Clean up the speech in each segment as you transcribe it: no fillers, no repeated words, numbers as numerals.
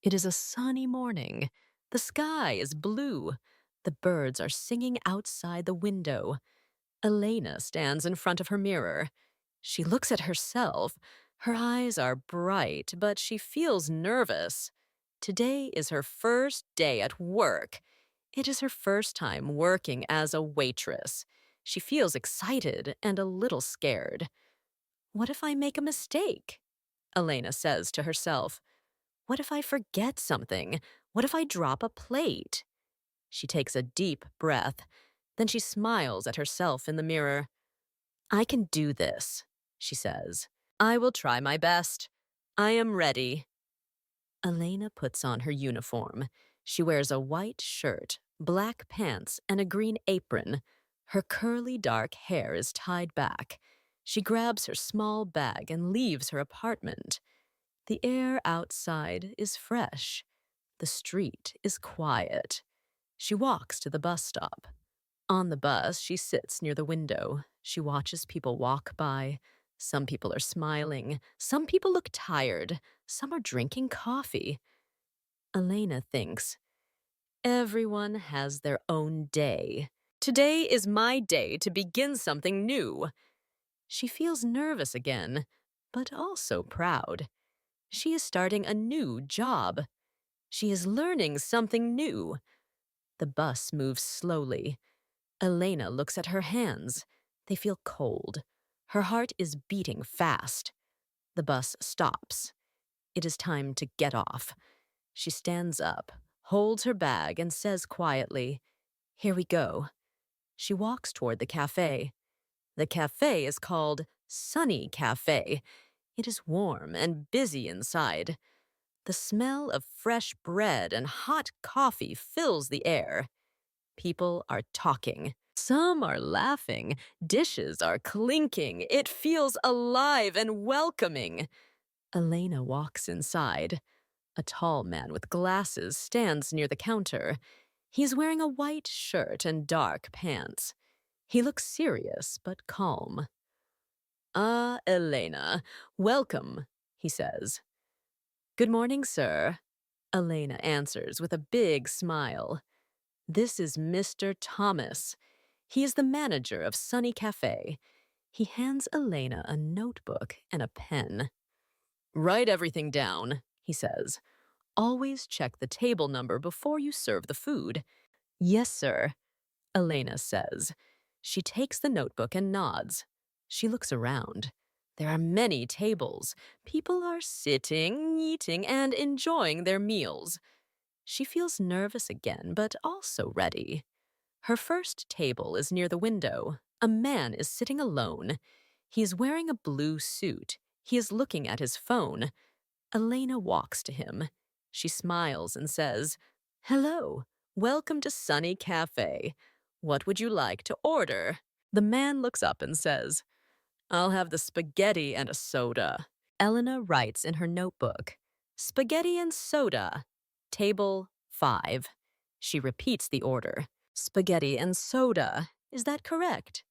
It is a sunny morning. The sky is blue. The birds are singing outside the window. Elena stands in front of her mirror. She looks at herself. Her eyes are bright, but she feels nervous. Today is her first day at work. It is her first time working as a waitress. She feels excited and a little scared. What if I make a mistake? Elena says to herself. What if I forget something? What if I drop a plate? She takes a deep breath. Then she smiles at herself in the mirror. I can do this, she says. I will try my best. I am ready. Elena puts on her uniform. She wears a white shirt, black pants, and a green apron. Her curly dark hair is tied back. She grabs her small bag and leaves her apartment. The air outside is fresh. The street is quiet. She walks to the bus stop. On the bus, she sits near the window. She watches people walk by. Some people are smiling. Some people look tired. Some are drinking coffee. Elena thinks, everyone has their own day. Today is my day to begin something new. She feels nervous again, but also proud. She is starting a new job. She is learning something new. The bus moves slowly. Elena looks at her hands. They feel cold. Her heart is beating fast. The bus stops. It is time to get off. She stands up, holds her bag, and says quietly, "Here we go." She walks toward the cafe. The cafe is called Sunny Cafe. It is warm and busy inside. The smell of fresh bread and hot coffee fills the air. People are talking. Some are laughing. Dishes are clinking. It feels alive and welcoming. Elena walks inside. A tall man with glasses stands near the counter. He's wearing a white shirt and dark pants. He looks serious but calm. "Ah, Elena, welcome," he says. "Good morning, sir," Elena answers with a big smile. This is Mr. Thomas. He is the manager of Sunny Cafe. He hands Elena a notebook and a pen. "Write everything down," he says. "Always check the table number before you serve the food." "Yes, sir," Elena says. She takes the notebook and nods. She looks around. There are many tables. People are sitting, eating, and enjoying their meals. She feels nervous again, but also ready. Her first table is near the window. A man is sitting alone. He is wearing a blue suit. He is looking at his phone. Elena walks to him. She smiles and says, "Hello, welcome to Sunny Cafe. What would you like to order?" The man looks up and says, "I'll have the spaghetti and a soda." Elena writes in her notebook, "Spaghetti and soda, table 5." She repeats the order, "Spaghetti and soda. Is that correct?"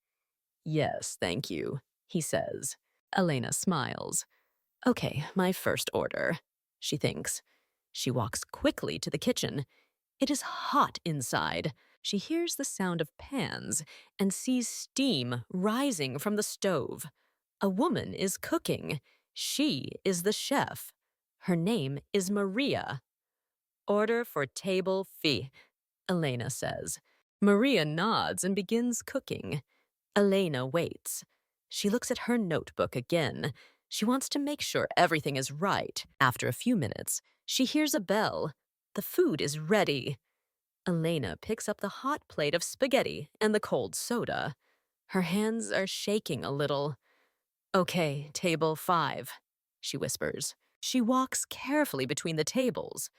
"Yes, thank you," he says. Elena smiles. "Okay, my first order," she thinks. She walks quickly to the kitchen. It is hot inside. She hears the sound of pans and sees steam rising from the stove. A woman is cooking. She is the chef. Her name is Maria. "Order for table fee," Elena says. Maria nods and begins cooking. Elena waits. She looks at her notebook again. She wants to make sure everything is right. After a few minutes, she hears a bell. The food is ready. Elena picks up the hot plate of spaghetti and the cold soda. Her hands are shaking a little. "Okay, table 5, she whispers. She walks carefully between the tables.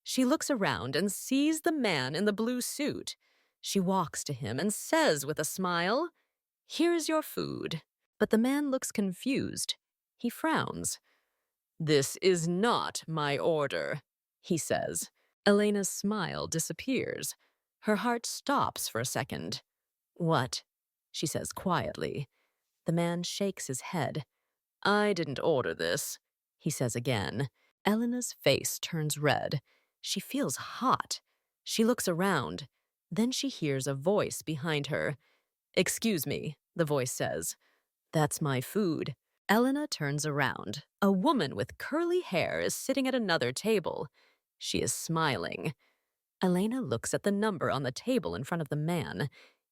She looks around and sees the man in the blue suit. She walks to him and says with a smile, "Here's your food." But the man looks confused. He frowns. "This is not my order," he says. Elena's smile disappears. Her heart stops for a second. "What?" she says quietly. The man shakes his head. "I didn't order this," he says again. Elena's face turns red. She feels hot. She looks around. Then she hears a voice behind her. "Excuse me," the voice says. "That's my food." Elena turns around. A woman with curly hair is sitting at another table. She is smiling. Elena looks at the number on the table in front of the man.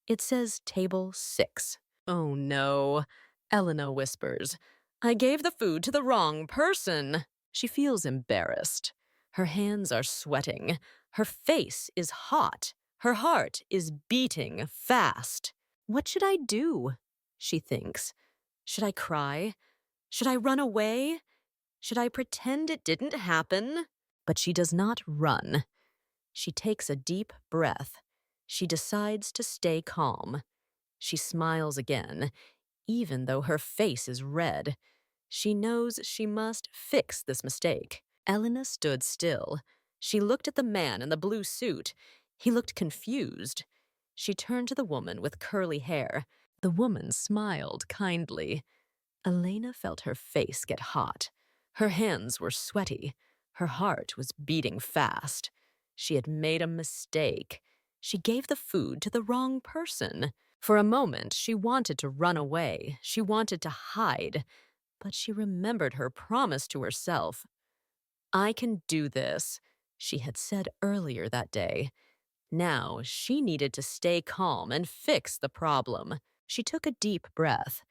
It says table 6. "Oh no," Elena whispers. "I gave the food to the wrong person." She feels embarrassed. Her hands are sweating. Her face is hot. Her heart is beating fast. "What should I do?" she thinks. "Should I cry? Should I run away? Should I pretend it didn't happen?" But she does not run. She takes a deep breath. She decides to stay calm. She smiles again, even though her face is red. She knows she must fix this mistake. Elena stood still. She looked at the man in the blue suit. He looked confused. She turned to the woman with curly hair. The woman smiled kindly. Elena felt her face get hot. Her hands were sweaty. Her heart was beating fast. She had made a mistake. She gave the food to the wrong person. For a moment, she wanted to run away. She wanted to hide. But she remembered her promise to herself. "I can do this," she had said earlier that day. Now, she needed to stay calm and fix the problem. She took a deep breath.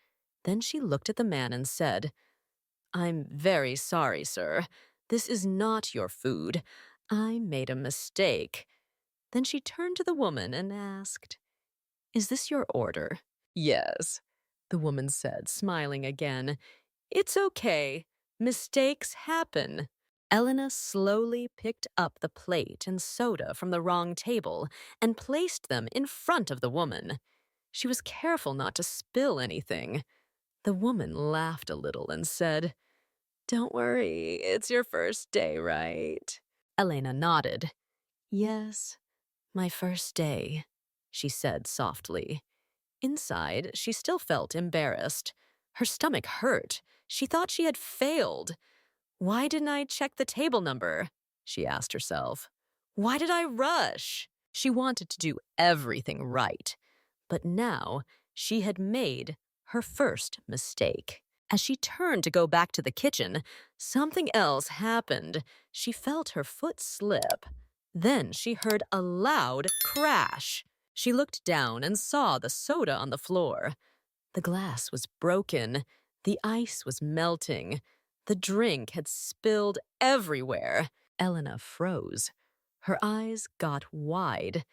Then she looked at the man and said, "I'm very sorry, sir. This is not your food. I made a mistake." Then she turned to the woman and asked, "Is this your order?" "Yes," the woman said, smiling again. "It's okay. Mistakes happen." Elena slowly picked up the plate and soda from the wrong table and placed them in front of the woman. She was careful not to spill anything. The woman laughed a little and said, "Don't worry, it's your first day, right?" Elena nodded. "Yes, my first day," she said softly. Inside, she still felt embarrassed. Her stomach hurt. She thought she had failed. "Why didn't I check the table number?" she asked herself. "Why did I rush?" She wanted to do everything right. But now, she had made her first mistake. As she turned to go back to the kitchen, something else happened. She felt her foot slip. Then she heard a loud crash. She looked down and saw the soda on the floor. The glass was broken. The ice was melting. The drink had spilled everywhere. Elena froze. Her eyes got wide.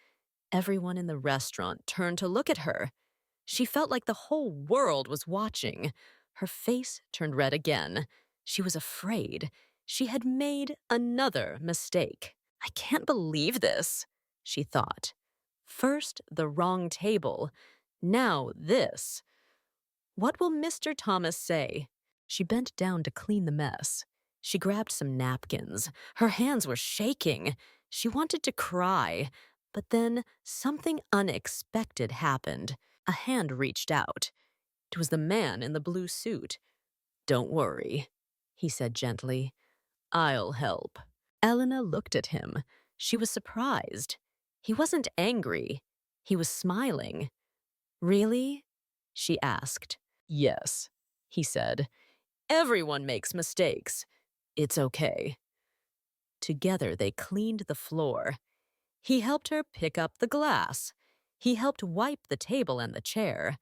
Everyone in the restaurant turned to look at her. She felt like the whole world was watching. Her face turned red again. She was afraid. She had made another mistake. "I can't believe this," she thought. First, the wrong table. Now, this. What will Mr. Thomas say? She bent down to clean the mess. She grabbed some napkins. Her hands were shaking. She wanted to cry. But then something unexpected happened. A hand reached out. It was the man in the blue suit. "Don't worry," he said gently. "I'll help." Elena looked at him. She was surprised. He wasn't angry. He was smiling. "Really?" she asked. "Yes," he said. "Everyone makes mistakes. It's okay." Together they cleaned the floor. He helped her pick up the glass. He helped wipe the table and the chair.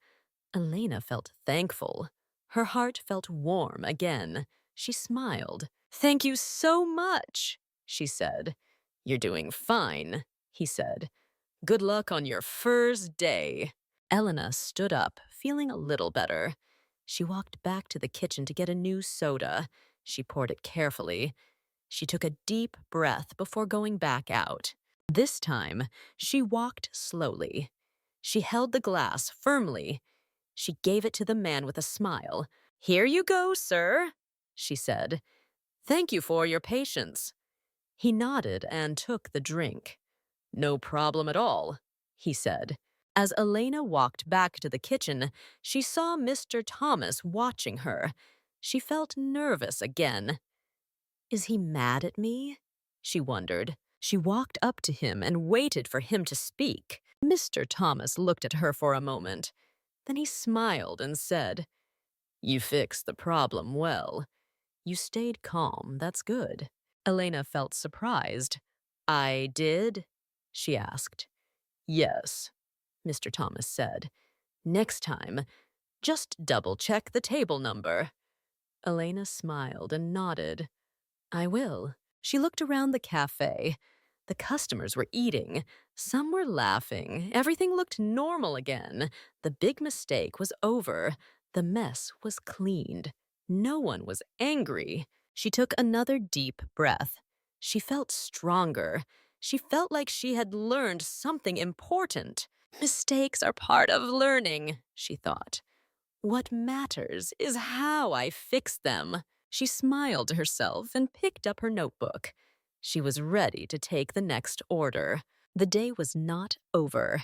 Elena felt thankful. Her heart felt warm again. She smiled. "Thank you so much," she said. "You're doing fine," he said. "Good luck on your first day." Elena stood up, feeling a little better. She walked back to the kitchen to get a new soda. She poured it carefully. She took a deep breath before going back out. This time, she walked slowly. She held the glass firmly. She gave it to the man with a smile. "Here you go, sir," she said. "Thank you for your patience." He nodded and took the drink. "No problem at all," he said. As Elena walked back to the kitchen, she saw Mr. Thomas watching her. She felt nervous again. Is he mad at me? She wondered. She walked up to him and waited for him to speak. Mr. Thomas looked at her for a moment. Then he smiled and said, "You fixed the problem well. You stayed calm, that's good." Elena felt surprised. "I did?" she asked. "Yes," Mr. Thomas said. "Next time, just double-check the table number." Elena smiled and nodded. "I will." She looked around the cafe. The customers were eating. Some were laughing. Everything looked normal again. The big mistake was over. The mess was cleaned. No one was angry. She took another deep breath. She felt stronger. She felt like she had learned something important. Mistakes are part of learning, she thought. What matters is how I fix them. She smiled to herself and picked up her notebook. She was ready to take the next order. The day was not over,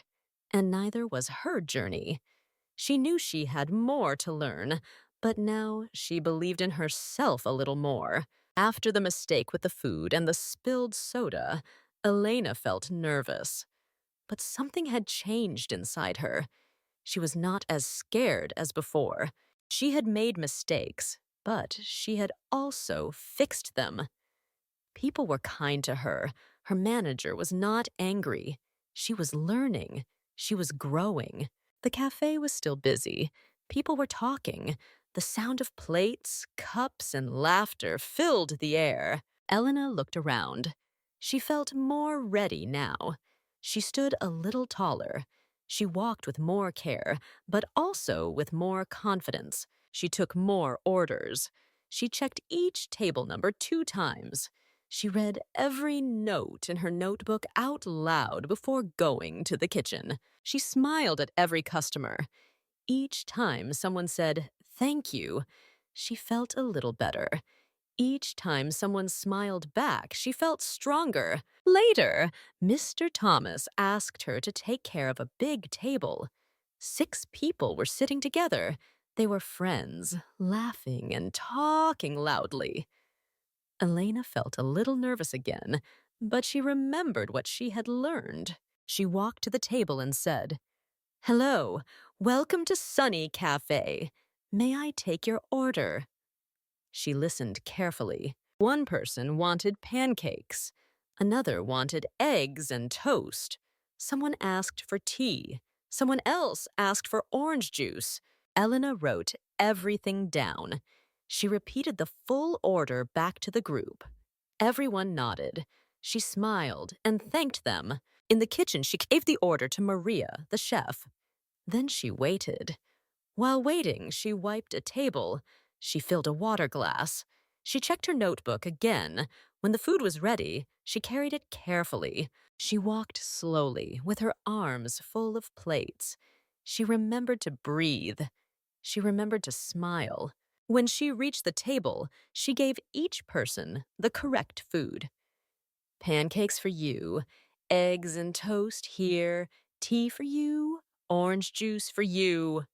and neither was her journey. She knew she had more to learn, but now she believed in herself a little more. After the mistake with the food and the spilled soda, Elena felt nervous. But something had changed inside her. She was not as scared as before. She had made mistakes, but she had also fixed them. People were kind to her. Her manager was not angry. She was learning. She was growing. The cafe was still busy. People were talking. The sound of plates, cups, and laughter filled the air. Elena looked around. She felt more ready now. She stood a little taller. She walked with more care, but also with more confidence. She took more orders. She checked each table number 2 times. She read every note in her notebook out loud before going to the kitchen. She smiled at every customer. Each time someone said, "Thank you," she felt a little better. Each time someone smiled back, she felt stronger. Later, Mr. Thomas asked her to take care of a big table. 6 people were sitting together. They were friends, laughing and talking loudly. Elena felt a little nervous again, but she remembered what she had learned. She walked to the table and said, "Hello, welcome to Sunny Cafe. May I take your order?" She listened carefully. One person wanted pancakes. Another wanted eggs and toast. Someone asked for tea. Someone else asked for orange juice. Elena wrote everything down. She repeated the full order back to the group. Everyone nodded. She smiled and thanked them. In the kitchen, she gave the order to Maria, the chef. Then she waited. While waiting, she wiped a table. She filled a water glass. She checked her notebook again. When the food was ready, she carried it carefully. She walked slowly, with her arms full of plates. She remembered to breathe. She remembered to smile. When she reached the table, she gave each person the correct food. "Pancakes for you, eggs and toast here, tea for you, orange juice for you."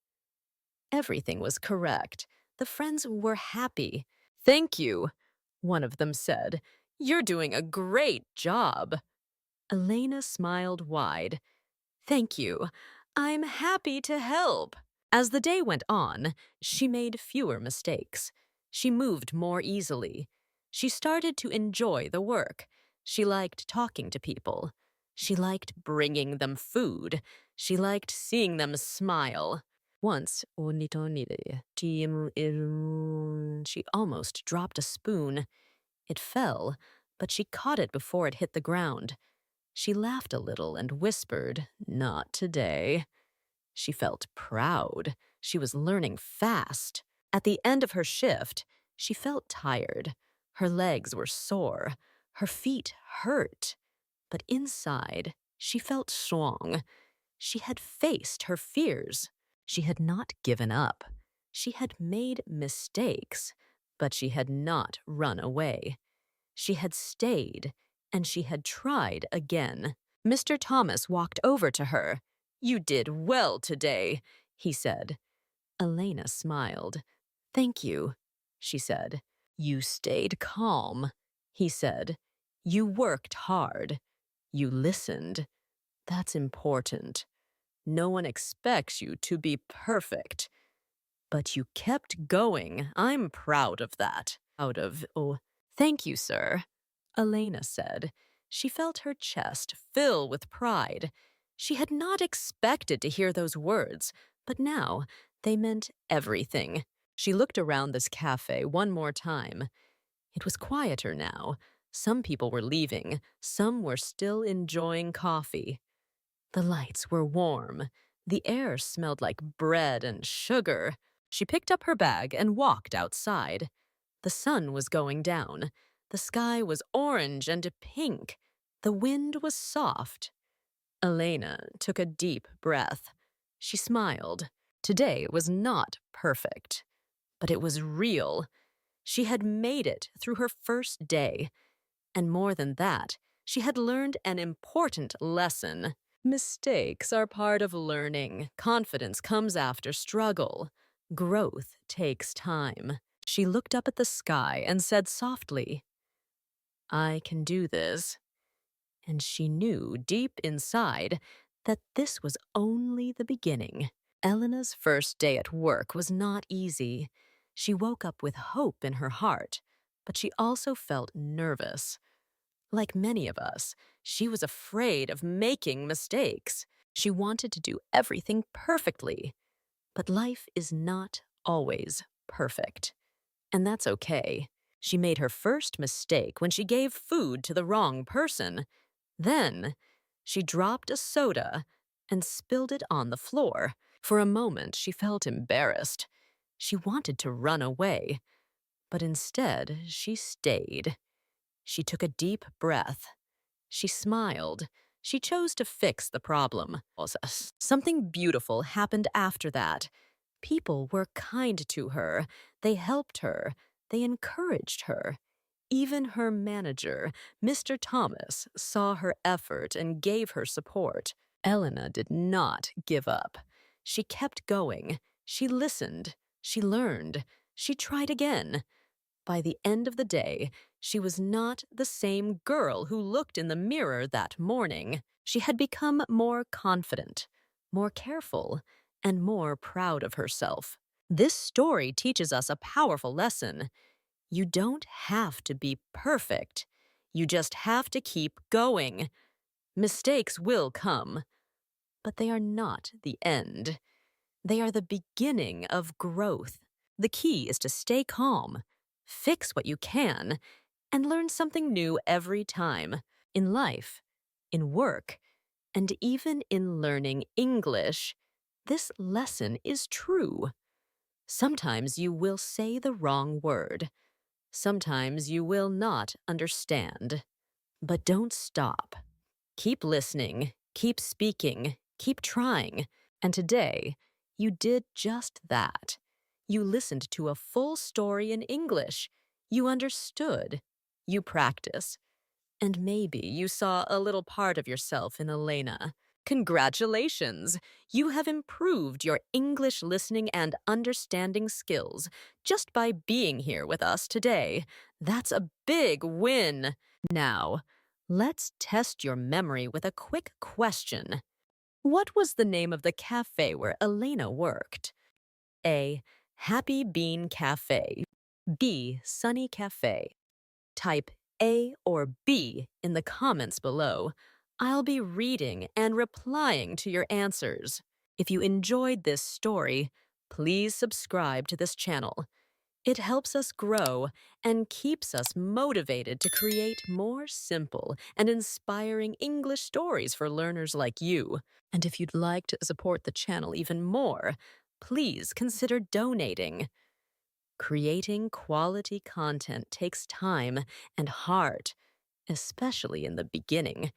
Everything was correct. The friends were happy. "Thank you," one of them said. "You're doing a great job." Elena smiled wide. "Thank you. I'm happy to help." As the day went on, she made fewer mistakes. She moved more easily. She started to enjoy the work. She liked talking to people. She liked bringing them food. She liked seeing them smile. Once, she almost dropped a spoon. It fell, but she caught it before it hit the ground. She laughed a little and whispered, "Not today." She felt proud. She was learning fast. At the end of her shift, she felt tired. Her legs were sore. Her feet hurt. But inside, she felt strong. She had faced her fears. She had not given up. She had made mistakes, but she had not run away. She had stayed, and she had tried again. Mr. Thomas walked over to her. "You did well today," he said. Elena smiled. "Thank you," she said. You stayed calm, he said. You worked hard. You listened. That's important. No one expects you to be perfect. But you kept going. I'm proud of that. Oh, thank you, sir, Elena said. She felt her chest fill with pride. She had not expected to hear those words, but now they meant everything. She looked around this cafe one more time. It was quieter now. Some people were leaving, some were still enjoying coffee. The lights were warm. The air smelled like bread and sugar. She picked up her bag and walked outside. The sun was going down. The sky was orange and pink. The wind was soft. Elena took a deep breath. She smiled. Today was not perfect, but it was real. She had made it through her first day. And more than that, she had learned an important lesson. Mistakes are part of learning. Confidence comes after struggle. Growth takes time. She looked up at the sky and said softly, I can do this. And she knew deep inside that this was only the beginning. Elena's first day at work was not easy. She woke up with hope in her heart, but she also felt nervous. Like many of us, she was afraid of making mistakes. She wanted to do everything perfectly. But life is not always perfect. And that's okay. She made her first mistake when she gave food to the wrong person. Then, she dropped a soda and spilled it on the floor. For a moment, she felt embarrassed. She wanted to run away. But instead, she stayed. She took a deep breath. She smiled. She chose to fix the problem. Something beautiful happened after that. People were kind to her. They helped her. They encouraged her. Even her manager, Mr. Thomas, saw her effort and gave her support. Elena did not give up. She kept going. She listened. She learned. She tried again. By the end of the day, she was not the same girl who looked in the mirror that morning. She had become more confident, more careful, and more proud of herself. This story teaches us a powerful lesson. You don't have to be perfect. You just have to keep going. Mistakes will come, but they are not the end. They are the beginning of growth. The key is to stay calm, fix what you can, and learn something new every time. In life, in work, and even in learning English, this lesson is true. Sometimes you will say the wrong word. Sometimes you will not understand. But don't stop. Keep listening, keep speaking, keep trying. And today, you did just that. You listened to a full story in English. You understood. You practice. And maybe you saw a little part of yourself in Elena. Congratulations! You have improved your English listening and understanding skills just by being here with us today. That's a big win. Now, let's test your memory with a quick question. What was the name of the cafe where Elena worked? A. Happy Bean Cafe. B. Sunny Cafe. Type A or B in the comments below. I'll be reading and replying to your answers. If you enjoyed this story, please subscribe to this channel. It helps us grow and keeps us motivated to create more simple and inspiring English stories for learners like you. And if you'd like to support the channel even more, please consider donating. Creating quality content takes time and heart, especially in the beginning.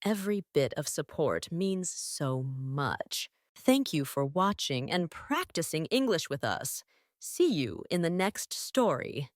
Every bit of support means so much. Thank you for watching and practicing English with us. See you in the next story.